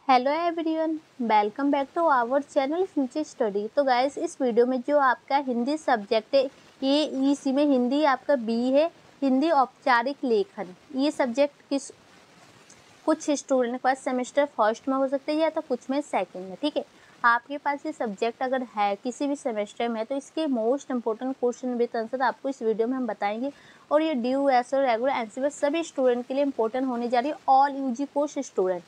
Hello everyone, welcome back to our channel future study. तो guys, इस video में जो आपका हिंदी सब्जेक्ट है ये इसी में हिंदी आपका बी है, हिंदी औपचारिक लेखन। ये सब्जेक्ट कुछ स्टूडेंट के पास सेमेस्टर फर्स्ट में हो सकता है या तो कुछ में सेकंड में। ठीक है, आपके पास ये सब्जेक्ट अगर है किसी भी सेमेस्टर में तो इसके most important question with answer आपको इस वीडियो में हम बताएंगे। और ये ड्यू एस और रेगुलर एनसीबी सभी स्टूडेंट के लिए इंपॉर्टेंट होने जा रही है, ऑल यूजी कोर्स स्टूडेंट।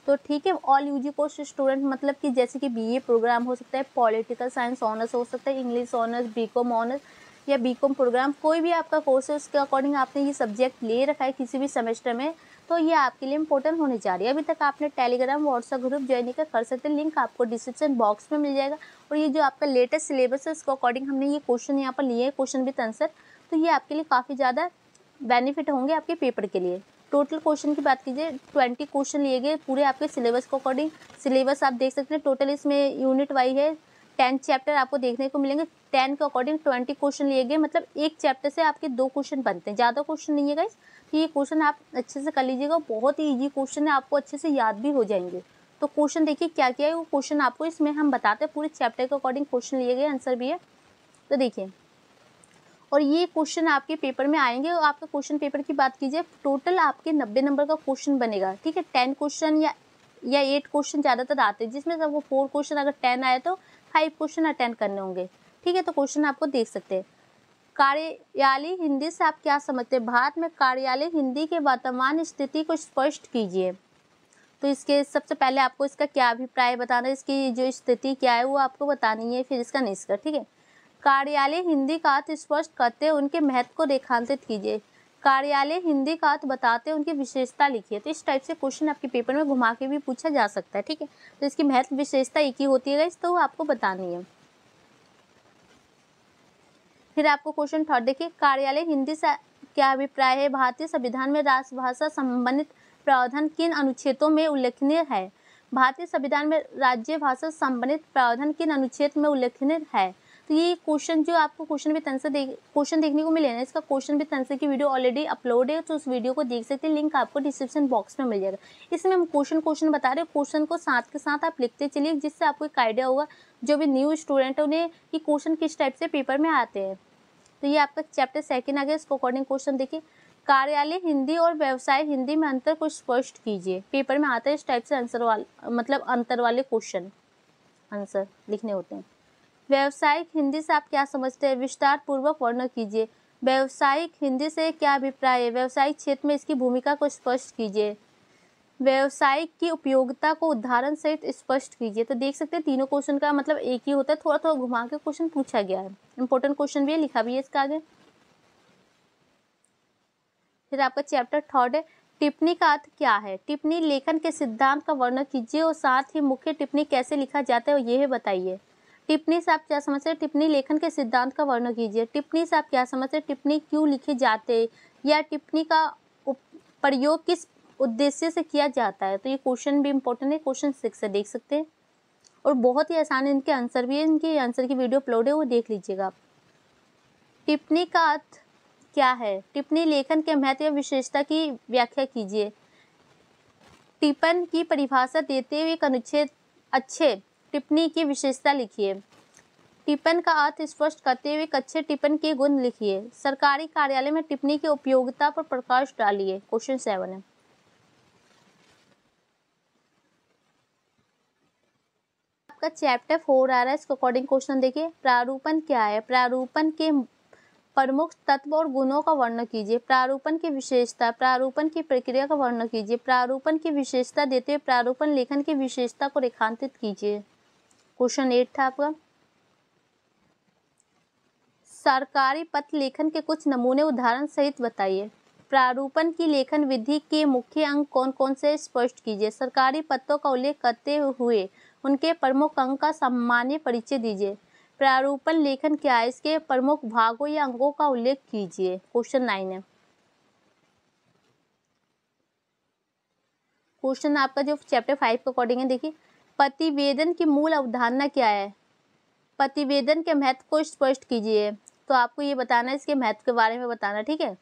तो ठीक है, ऑल यूजी कोर्स स्टूडेंट मतलब कि जैसे कि बीए प्रोग्राम हो सकता है, पॉलिटिकल साइंस ऑनर्स हो सकता है, इंग्लिश ऑनर्स, बीकॉम ऑनर्स या बीकॉम प्रोग्राम, कोई भी आपका कोर्स है उसके अकॉर्डिंग आपने ये सब्जेक्ट ले रखा है किसी भी सेमेस्टर में, तो ये आपके लिए इंपॉर्टेंट होने जा रही है। अभी तक आपने टेलीग्राम व्हाट्सएप ग्रुप ज्वाइन कर सकते हैं, लिंक आपको डिस्क्रिप्शन बॉक्स में मिल जाएगा। और ये जो आपका लेटेस्ट सिलेबस है उसके अकॉर्डिंग हमने ये क्वेश्चन यहाँ पर लिए, क्वेश्चन विद आंसर, तो ये आपके लिए काफ़ी ज़्यादा बेनिफिट होंगे आपके पेपर के लिए। टोटल क्वेश्चन की बात कीजिए, 20 क्वेश्चन लिए गए पूरे आपके सिलेबस को अकॉर्डिंग। सिलेबस आप देख सकते हैं, टोटल इसमें यूनिट वाइज है, 10 चैप्टर आपको देखने को मिलेंगे। 10 के अकॉर्डिंग 20 क्वेश्चन लिए गए, मतलब एक चैप्टर से आपके 2 क्वेश्चन बनते हैं, ज़्यादा क्वेश्चन नहीं है गाइस। तो ये क्वेश्चन आप अच्छे से कर लीजिएगा, बहुत ही ईजी क्वेश्चन है, आपको अच्छे से याद भी हो जाएंगे। तो क्वेश्चन देखिए क्या क्या है, वो क्वेश्चन आपको इसमें हम बताते हैं, पूरे चैप्टर के अकॉर्डिंग क्वेश्चन लिए गए, आंसर भी है। तो देखिए, और ये क्वेश्चन आपके पेपर में आएंगे। और आपका क्वेश्चन पेपर की बात कीजिए, टोटल आपके 90 नंबर का क्वेश्चन बनेगा। ठीक है, 10 क्वेश्चन या 8 क्वेश्चन ज़्यादातर आते हैं, जिसमें से वो 4 क्वेश्चन अगर 10 आए तो 5 क्वेश्चन अटेंड करने होंगे। ठीक है, तो क्वेश्चन आपको देख सकते हैं। कार्यालय हिंदी से आप क्या समझते हैं? भारत में कार्यालय हिंदी के वर्तमान स्थिति को स्पष्ट कीजिए। तो इसके सबसे पहले आपको इसका क्या अभिप्राय बताना है, इसकी जो स्थिति क्या है वो आपको बतानी है, फिर इसका निष्कर्ष। ठीक है, कार्यालय हिंदी का अर्थ स्पष्ट करते उनके महत्व को रेखांकित कीजिए। कार्यालय हिंदी का अर्थ बताते उनकी विशेषता लिखिए। तो इस टाइप से क्वेश्चन आपके पेपर में घुमा के भी पूछा जा सकता है। ठीक है, तो इसकी महत्व विशेषता एक ही होती है, तो वो आपको बतानी है। फिर आपको क्वेश्चन थर्ड देखिए, कार्यालय हिंदी से क्या अभिप्राय है? भारतीय संविधान में राजभाषा संबंधित प्रावधान किन अनुच्छेदों में उल्लेखनीय है? भारतीय संविधान में राज्य भाषा संबंधित प्रावधान किन अनुच्छेद में उल्लेखनीय है? तो ये क्वेश्चन जो आपको क्वेश्चन विद आंसर क्वेश्चन देखने को मिले ना, इसका क्वेश्चन विद आंसर की वीडियो ऑलरेडी अपलोड है, तो उस वीडियो को देख सकते हैं, लिंक आपको डिस्क्रिप्शन बॉक्स में मिल जाएगा। इसमें हम क्वेश्चन बता रहे हैं, क्वेश्चन को साथ के साथ आप लिखते चलिए, जिससे आपको एक आइडिया होगा, जो भी न्यू स्टूडेंट है उन्हें कि क्वेश्चन किस टाइप से पेपर में आते हैं। तो ये आपका चैप्टर सेकंड आ गया, इसको अकॉर्डिंग क्वेश्चन देखिए। कार्यालय हिंदी और व्यवसाय हिंदी में अंतर को स्पष्ट कीजिए। पेपर में आता है इस टाइप से आंसर वाला, मतलब अंतर वाले क्वेश्चन आंसर लिखने होते हैं। व्यावसायिक हिंदी से आप क्या समझते हैं? विस्तार पूर्वक वर्णन कीजिए। व्यावसायिक हिंदी से क्या अभिप्राय है? व्यावसायिक क्षेत्र में इसकी भूमिका को स्पष्ट कीजिए। व्यावसायिक की उपयोगिता को उदाहरण सहित स्पष्ट कीजिए। तो देख सकते हैं तीनों क्वेश्चन का मतलब एक ही होता है, थोड़ा थोड़ा घुमा के क्वेश्चन पूछा गया है, इंपॉर्टेंट क्वेश्चन भी है, लिखा भी है इसका आगे। फिर आपका चैप्टर थर्ड है, टिप्पणी का अर्थ क्या है? टिप्पणी लेखन के सिद्धांत का वर्णन कीजिए और साथ ही मुख्य टिप्पणी कैसे लिखा जाता है यह बताइए। टिप्पणी से आप क्या समझते हैं? टिप्पणी लेखन के सिद्धांत का वर्णन कीजिए। टिप्पणी से आप क्या समझते हैं? टिप्पणी क्यों लिखे जाते हैं या टिप्पणी का प्रयोग किस उद्देश्य से किया जाता है? तो ये क्वेश्चन भी इंपॉर्टेंट है, क्वेश्चन 6 से देख सकते हैं, और बहुत ही आसान इनके आंसर भी है, इनके आंसर की वीडियो अपलोड है, वो देख लीजिएगा आप। टिप्पणी का अर्थ क्या है? टिप्पणी लेखन के महत्व या विशेषता की व्याख्या कीजिए। टिप्पण की परिभाषा देते हुए एक अनुच्छेद अच्छे टिप्पणी की विशेषता लिखिए। टिप्पण का अर्थ स्पष्ट करते हुए एक अच्छे टिप्पण के गुण लिखिए। सरकारी कार्यालय में टिप्पणी की उपयोगिता पर प्रकाश डालिए। क्वेश्चन 7 है। आपका चैप्टर 4 आ रहा है, इसके अकॉर्डिंग क्वेश्चन देखिए। प्रारूपण क्या है? प्रारूपण के प्रमुख तत्व और गुणों का वर्णन कीजिए। प्रारूपण की विशेषता, प्रारूपण की प्रक्रिया का वर्णन कीजिए। प्रारूपण की विशेषता देते हुए प्रारूपण लेखन की विशेषता को रेखांकित कीजिए। क्वेश्चन 8 था आपका। सरकारी पत्र लेखन के कुछ नमूने उदाहरण सहित बताइए। प्रारूपण की लेखन विधि के मुख्य अंग कौन कौन से स्पष्ट कीजिए। सरकारी पत्रों का उल्लेख करते हुए उनके प्रमुख अंग का सामान्य परिचय दीजिए। प्रारूपण लेखन क्या है? इसके प्रमुख भागों या अंगों का उल्लेख कीजिए। क्वेश्चन 9 है। क्वेश्चन आपका जो चैप्टर 5 के अकॉर्डिंग है, देखिए। प्रतिवेदन की मूल अवधारणा क्या है? प्रतिवेदन के महत्व को स्पष्ट कीजिए। तो आपको ये बताना है, इसके महत्व के बारे में बताना, ठीक है।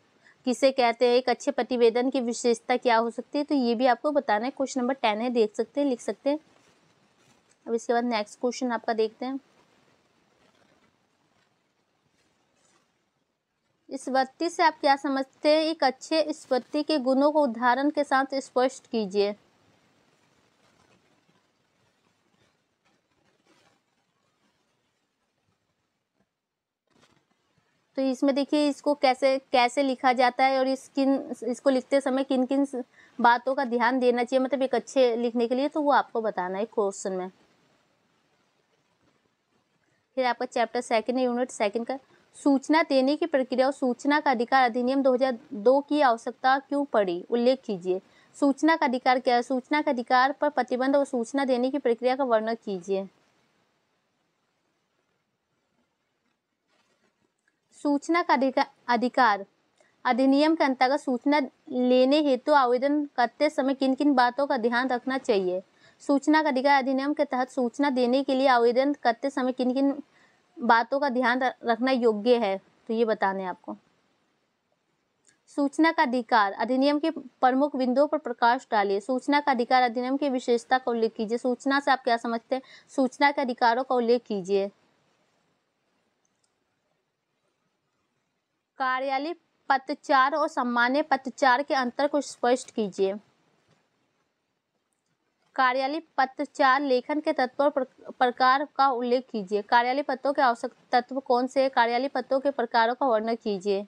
किसे कहते हैं, एक अच्छे प्रतिवेदन की विशेषता क्या हो सकती है, तो ये भी आपको बताना है। क्वेश्चन नंबर 10 है, देख सकते हैं, लिख सकते हैं। अब इसके बाद नेक्स्ट क्वेश्चन आपका देखते हैं। स्फूर्ति से आप क्या समझते हैं? एक अच्छे स्फूर्ति के गुणों को उदाहरण के साथ स्पष्ट कीजिए। तो इसमें देखिए इसको कैसे कैसे लिखा जाता है और इसको लिखते समय किन किन बातों का ध्यान देना चाहिए, मतलब एक अच्छे लिखने के लिए, तो वो आपको बताना है क्वेश्चन में। फिर आपका चैप्टर 2 यूनिट 2 का सूचना देने की प्रक्रिया और सूचना का अधिकार अधिनियम 2002 की आवश्यकता क्यों पड़ी, उल्लेख कीजिए। सूचना का अधिकार क्या है? सूचना का अधिकार पर प्रतिबंध और सूचना देने की प्रक्रिया का वर्णन कीजिए। सूचना का अधिकार अधिनियम के अंतर्गत सूचना लेने हेतु आवेदन करते समय किन किन बातों का ध्यान रखना चाहिए? सूचना का अधिकार अधिनियम के तहत सूचना देने के लिए आवेदन करते समय किन किन बातों का ध्यान रखना योग्य है, तो ये बताने आपको। सूचना का अधिकार अधिनियम के प्रमुख बिंदुओं पर प्रकाश डालिए। सूचना का अधिकार अधिनियम की विशेषता का उल्लेख कीजिए। सूचना से आप क्या समझते हैं? सूचना के अधिकारों का उल्लेख कीजिए। कार्यालय पत्राचार और सामान्य पत्राचार के अंतर को स्पष्ट कीजिए। कार्यालय पत्राचार लेखन के तत्व प्रकार का उल्लेख कीजिए। कार्यालय पत्रों के आवश्यक तत्व कौन से हैं? कार्यालय पत्रों के प्रकारों का वर्णन कीजिए।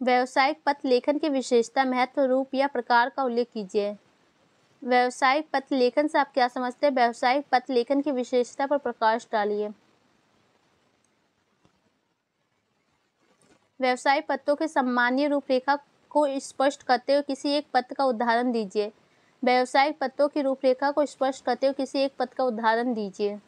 व्यावसायिक पत्र लेखन की विशेषता, महत्व, रूप या प्रकार का उल्लेख कीजिए। व्यावसायिक पत्र लेखन से आप क्या समझते हैं? व्यावसायिक पत्र लेखन की विशेषता पर प्रकाश डालिए। व्यावसायिक पत्रों के सामान्य रूपरेखा को स्पष्ट करते हुए किसी एक पत्र का उदाहरण दीजिए। व्यावसायिक पत्रों की रूपरेखा को स्पष्ट करते हुए किसी एक पत्र का उदाहरण दीजिए।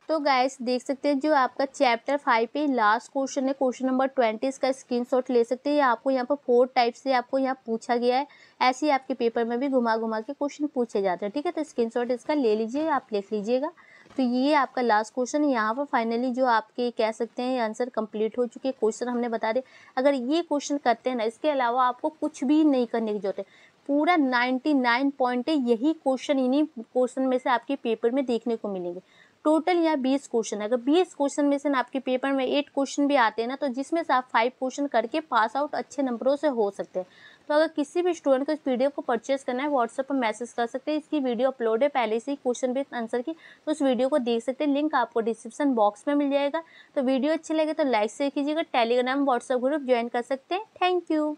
तो गाइस देख सकते हैं जो आपका चैप्टर 5 पे लास्ट क्वेश्चन है, क्वेश्चन नंबर 20, इसका स्क्रीनशॉट ले सकते हैं। आपको यहाँ पर 4 टाइप से आपको यहाँ पूछा गया है। ऐसे ही आपके पेपर में भी घुमा घुमा के क्वेश्चन पूछे जाते हैं, ठीक है। तो स्क्रीनशॉट इसका ले लीजिए, आप लिख लीजिएगा। तो ये आपका लास्ट क्वेश्चन है। यहाँ पर फाइनली जो आपके कह सकते हैं आंसर कंप्लीट हो चुके हैं। क्वेश्चन हमने बता दिए। अगर ये क्वेश्चन करते हैं ना, इसके अलावा आपको कुछ भी नहीं करने की जरूरत है। पूरा 99 पॉइंट है, यही क्वेश्चन इन्हीं क्वेश्चन में से आपके पेपर में देखने को मिलेंगे। टोटल यहाँ 20 क्वेश्चन है। अगर 20 क्वेश्चन में से ना आपके पेपर में 8 क्वेश्चन भी आते हैं ना, तो जिसमें से आप 5 क्वेश्चन करके पास आउट अच्छे नंबरों से हो सकते हैं। तो अगर किसी भी स्टूडेंट को इस वीडियो को परचेस करना है, व्हाट्सएप पर मैसेज कर सकते हैं। इसकी वीडियो अपलोड है पहले से ही क्वेश्चन विद आंसर की, तो उस वीडियो को देख सकते हैं। लिंक आपको डिस्क्रिप्शन बॉक्स में मिल जाएगा। तो वीडियो अच्छी लगे तो लाइक शेयर कीजिएगा। टेलीग्राम व्हाट्सएप ग्रुप ज्वाइन कर सकते हैं। Thank you.